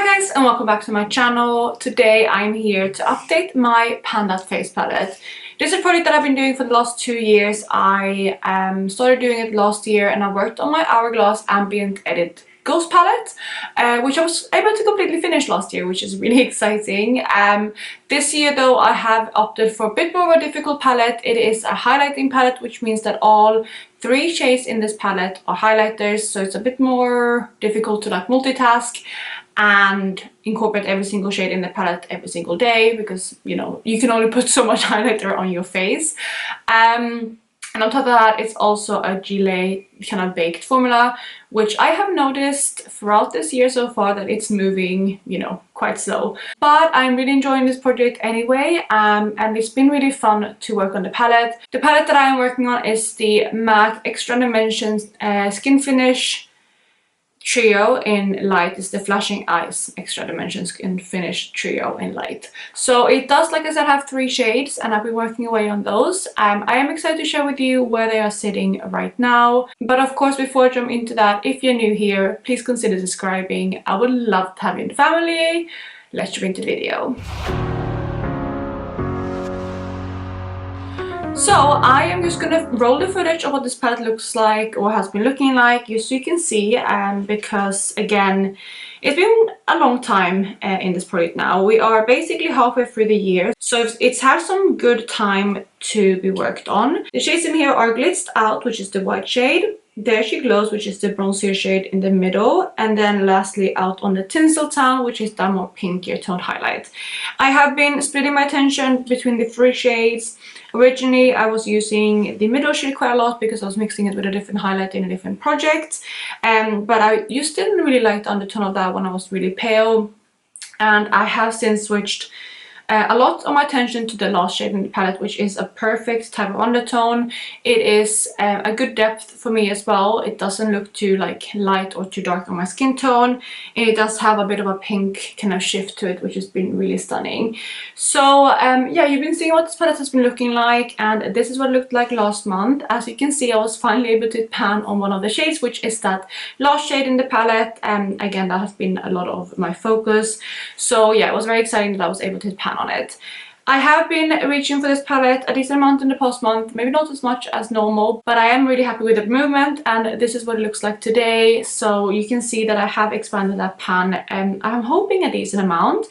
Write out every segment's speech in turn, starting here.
Hi guys and welcome back to my channel. Today I'm here to update my Panda face palette. This is a project that I've been doing for the last 2 years. I started doing it last year and I worked on my Hourglass Ambient Edit Ghost palette, which I was able to completely finish last year, which is really exciting. This year though I have opted for a bit more of a difficult palette. It is a highlighting palette, which means that all 3 shades in this palette are highlighters, so it's a bit more difficult to multitask and incorporate every single shade in the palette every single day, because you know you can only put so much highlighter on your face. And on top of that, it's also a Gillet kind of baked formula, which I have noticed throughout this year so far that it's moving, you know, quite slow. But I'm really enjoying this project anyway, and it's been really fun to work on the palette. The palette that I am working on is the MAC Extra Dimensions Skin Finish Trio in light. Is the Flashing Eyes Extra Dimensions Skin Finish Trio in light. So it does, like I said, have 3 shades, and I've been working away on those. I am excited to share with you where they are sitting right now. But of course, before I jump into that, if you're new here, please consider subscribing. I would love to have you in the family. Let's jump into the video. So I am just gonna roll the footage of what this palette looks like, or has been looking like, just so you can see, because again, it's been a long time in this project now. We are basically halfway through the year, so it's had some good time to be worked on. The shades in here are Glitzed Out, which is the white shade. There She Glows, which is the bronzier shade in the middle, and then lastly Out on the Tinseltown, which is the more pinkier toned highlight. I have been splitting my attention between the 3 shades. Originally I was using the middle shade quite a lot because I was mixing it with a different highlight in a different project, but I didn't really like the undertone of that when I was really pale, and I have since switched a lot of my attention to the last shade in the palette, which is a perfect type of undertone. It is a good depth for me as well. It doesn't look too light or too dark on my skin tone, and it does have a bit of a pink kind of shift to it, which has been really stunning. So yeah, you've been seeing what this palette has been looking like, and this is what it looked like last month. As you can see, I was finally able to pan on one of the shades, which is that last shade in the palette, and again, that has been a lot of my focus. So yeah, it was very exciting that I was able to pan on it. I have been reaching for this palette a decent amount in the past month, maybe not as much as normal, but I am really happy with the movement, and this is what it looks like today. So you can see that I have expanded that pan, and I'm hoping a decent amount.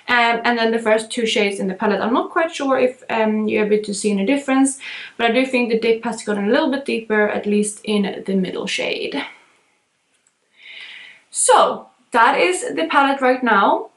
And then the first 2 shades in the palette, I'm not quite sure if you're able to see any difference, but I do think the dip has gotten a little bit deeper, at least in the middle shade. So that is the palette right now.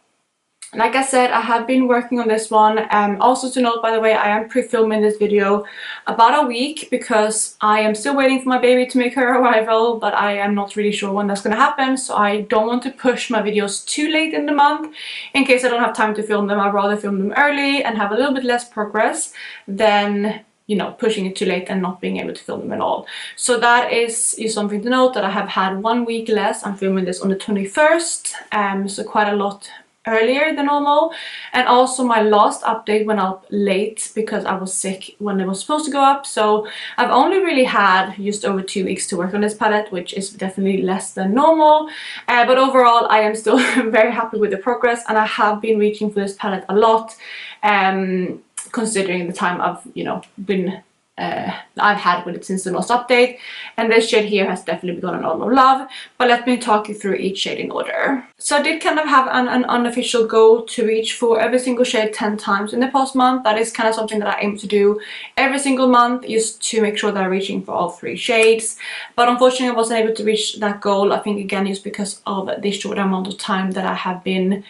Like I said, I have been working on this one. Also to note, by the way, I am pre-filming this video about a week because I am still waiting for my baby to make her arrival, but I am not really sure when that's going to happen, so I don't want to push my videos too late in the month. In case I don't have time to film them, I'd rather film them early and have a little bit less progress than, you know, pushing it too late and not being able to film them at all. So that is something to note, that I have had 1 week less. I'm filming this on the 21st, so quite a lot earlier than normal. And also my last update went up late because I was sick when it was supposed to go up, so I've only really had just over 2 weeks to work on this palette, which is definitely less than normal, but overall I am still very happy with the progress, and I have been reaching for this palette a lot, considering the time I've, you know, been I've had with it since the last update. And this shade here has definitely gotten a lot of love, but let me talk you through each shade in order. So I did kind of have an unofficial goal to reach for every single shade 10 times in the past month. That is kind of something that I aim to do every single month, just to make sure that I'm reaching for all 3 shades. But unfortunately I wasn't able to reach that goal, I think again just because of the short amount of time that I have been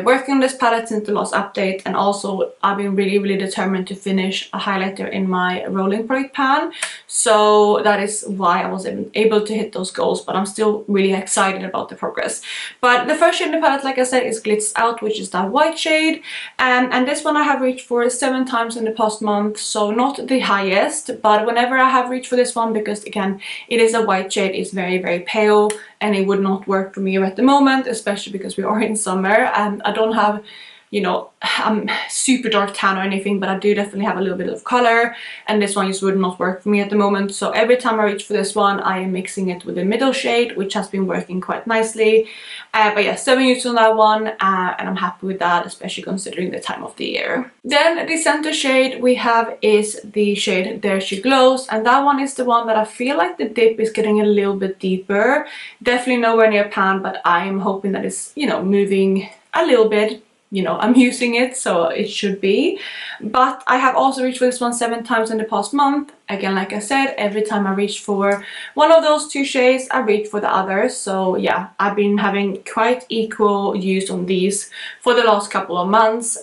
working on this palette since the last update, and also I've been really determined to finish a highlighter in my rolling project pan, so that is why I wasn't able to hit those goals, but I'm still really excited about the progress. But the first shade in the palette, like I said, is Glitzed Out, which is that white shade, and this one I have reached for 7 times in the past month, so not the highest, but whenever I have reached for this one, because again it is a white shade, it's very pale, and it would not work for me at the moment, especially because we are in summer and I don't have you know, I'm super dark tan or anything, but I do definitely have a little bit of color, and this one just would not work for me at the moment. So every time I reach for this one, I am mixing it with the middle shade, which has been working quite nicely. But yeah, 7 units on that one, and I'm happy with that, especially considering the time of the year. Then the center shade we have is the shade There She Glows, and that one is the one that I feel like the dip is getting a little bit deeper. Definitely nowhere near pan, but I am hoping that it's, you know, moving a little bit. You know, I'm using it, so it should be. But I have also reached for this one 7 times in the past month. Again, like I said, every time I reach for one of those 2 shades, I reach for the other. So yeah, I've been having quite equal use on these for the last couple of months,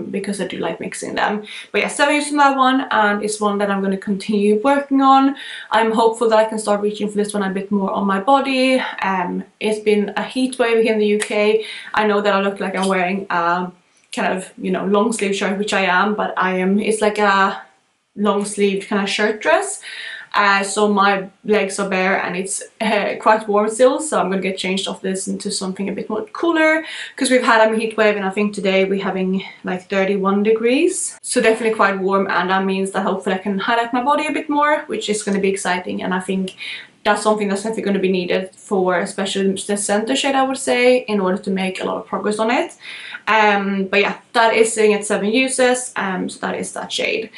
because I do like mixing them. But yeah, 7 use on that one, and it's one that I'm going to continue working on. I'm hopeful that I can start reaching for this one a bit more on my body. It's been a heat wave here in the UK. I know that I look like I'm wearing kind of, you know, long sleeve shirt, which I am, but it's like a long sleeved kind of shirt dress. So my legs are bare, and it's quite warm still, so I'm gonna get changed off this into something a bit more cooler, because we've had a heat wave, and I think today we're having like 31 degrees, so definitely quite warm, and that means that hopefully I can highlight my body a bit more, which is going to be exciting. And I think that's something that's definitely going to be needed for especially the center shade, I would say, in order to make a lot of progress on it. But yeah, that is sitting at 7 uses, so that is that shade.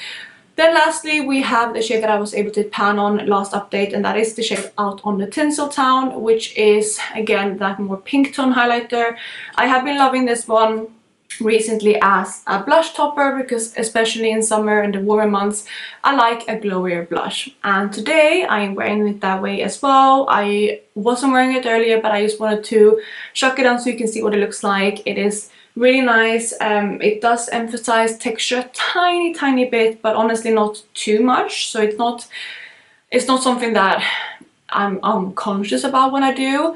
Then lastly, we have the shade that I was able to pan on last update, and that is the shade Out on the Tinseltown, which is again that more pink tone highlighter. I have been loving this one recently as a blush topper, because especially in summer and the warmer months, I like a glowier blush, and today I am wearing it that way as well. I wasn't wearing it earlier, but I just wanted to chuck it on so you can see what it looks like. It is really nice. It does emphasize texture a tiny bit, but honestly not too much, so it's not something that I'm conscious about when I do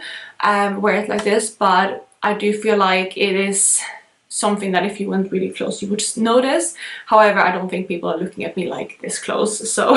wear it like this, but I do feel like it is something that if you went really close you would just notice. However, I don't think people are looking at me like this close, so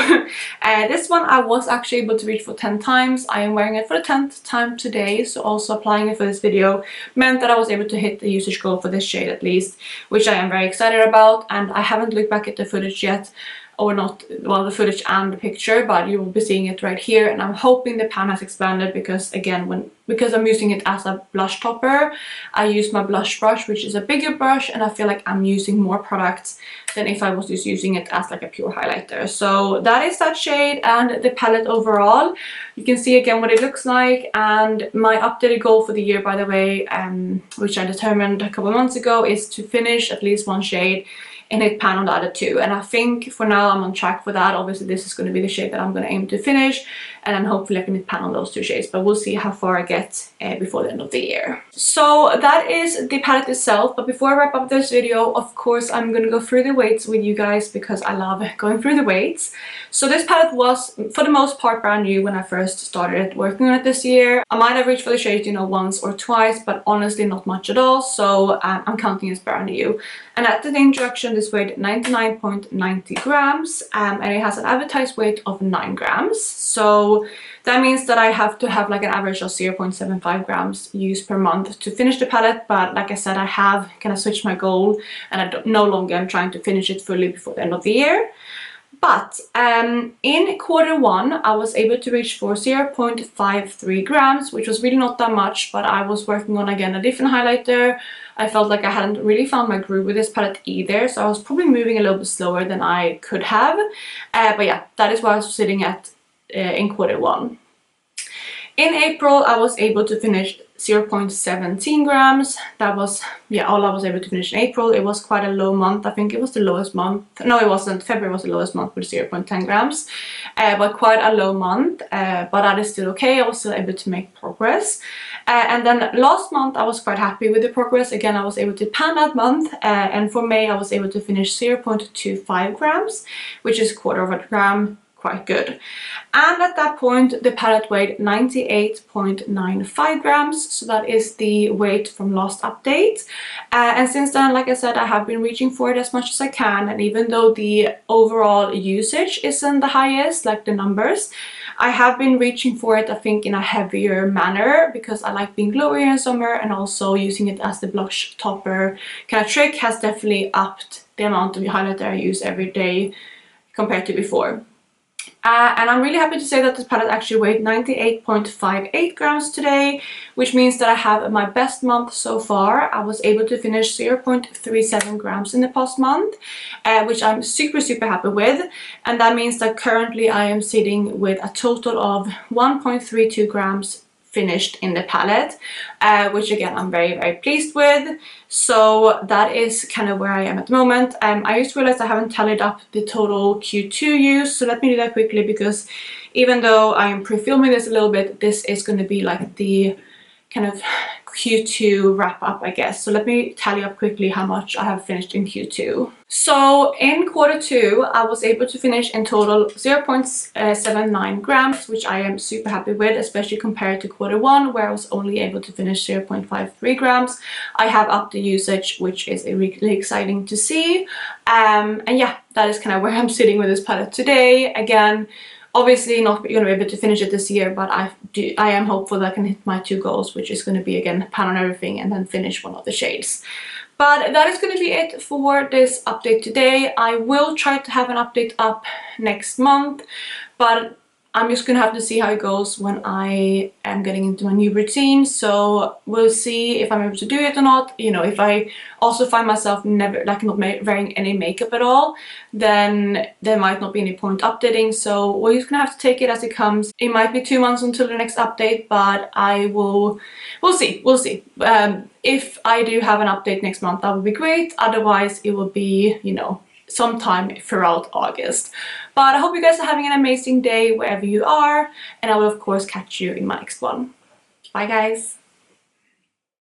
this one I was actually able to reach for 10 times. I am wearing it for the 10th time today, so also applying it for this video meant that I was able to hit the usage goal for this shade at least, which I am very excited about. And I haven't looked back at the footage yet, or not, well, the footage and the picture, but you will be seeing it right here, and I'm hoping the pan has expanded, because again, because I'm using it as a blush topper, I use my blush brush, which is a bigger brush, and I feel like I'm using more products than if I was just using it as like a pure highlighter. So that is that shade and the palette overall. You can see again what it looks like, and my updated goal for the year, by the way, which I determined a couple of months ago, is to finish at least 1 shade and hit pan on the other 2, and I think for now I'm on track for that. Obviously this is going to be the shade that I'm going to aim to finish, and then hopefully I can hit pan on those 2 shades, but we'll see how far I get before the end of the year. So that is the palette itself, but before I wrap up this video, of course I'm going to go through the weights with you guys, because I love going through the weights. So this palette was for the most part brand new when I first started working on it this year. I might have reached for the shades, you know, once or twice, but honestly not much at all, so I'm counting as brand new. And at the introduction, this weighed 99.90 grams, and it has an advertised weight of 9 grams. So that means that I have to have like an average of 0.75 grams used per month to finish the palette. But like I said, I have kind of switched my goal, and I no longer am trying to finish it fully before the end of the year. But in Q1, I was able to reach for 0.53 grams, which was really not that much, but I was working on, again, a different highlighter. I felt like I hadn't really found my groove with this palette either, so I was probably moving a little bit slower than I could have. But yeah, that is what I was sitting at in Q1. In April, I was able to finish 0.17 grams. That was, yeah, all I was able to finish in April. It was quite a low month. I think it was the lowest month. No, it wasn't. February was the lowest month with 0.10 grams. But quite a low month. But that is still okay. I was still able to make progress. And then last month, I was quite happy with the progress. Again, I was able to pan that month. And for May, I was able to finish 0.25 grams, which is 1/4 of a gram. Quite good. And at that point the palette weighed 98.95 grams, so that is the weight from last update. And since then, like I said, I have been reaching for it as much as I can, and even though the overall usage isn't the highest, like the numbers, I have been reaching for it, I think, in a heavier manner because I like being glowy in summer, and also using it as the blush topper kind of trick has definitely upped the amount of highlighter I use every day compared to before. And I'm really happy to say that this palette actually weighed 98.58 grams today, which means that I have my best month so far. I was able to finish 0.37 grams in the past month, which I'm super happy with. And that means that currently I am sitting with a total of 1.32 grams finished in the palette, which again I'm very pleased with. So that is kind of where I am at the moment. I just realized I haven't tallied up the total Q2 use, so let me do that quickly, because even though I am pre-filming this a little bit, this is going to be like the kind of Q2 wrap up, I guess. So let me tally up quickly how much I have finished in Q2. So in quarter 2, I was able to finish in total 0.79 grams, which I am super happy with, especially compared to quarter 1, where I was only able to finish 0.53 grams. I have upped the usage, which is really exciting to see. And yeah, that is kind of where I'm sitting with this palette today. Again, obviously not going to be able to finish it this year, but I am hopeful that I can hit my 2 goals, which is going to be, again, pan on everything and then finish one of the shades. But that is going to be it for this update today. I will try to have an update up next month, but I'm just gonna have to see how it goes when I am getting into my new routine. So we'll see if I'm able to do it or not. You know, if I also find myself never, like, not wearing any makeup at all, then there might not be any point updating. So we're just gonna have to take it as it comes. It might be 2 months until the next update, but we'll see. If I do have an update next month, that would be great. Otherwise, it will be, you know, sometime throughout August. But I hope you guys are having an amazing day wherever you are, and I will of course catch you in my next one. Bye guys!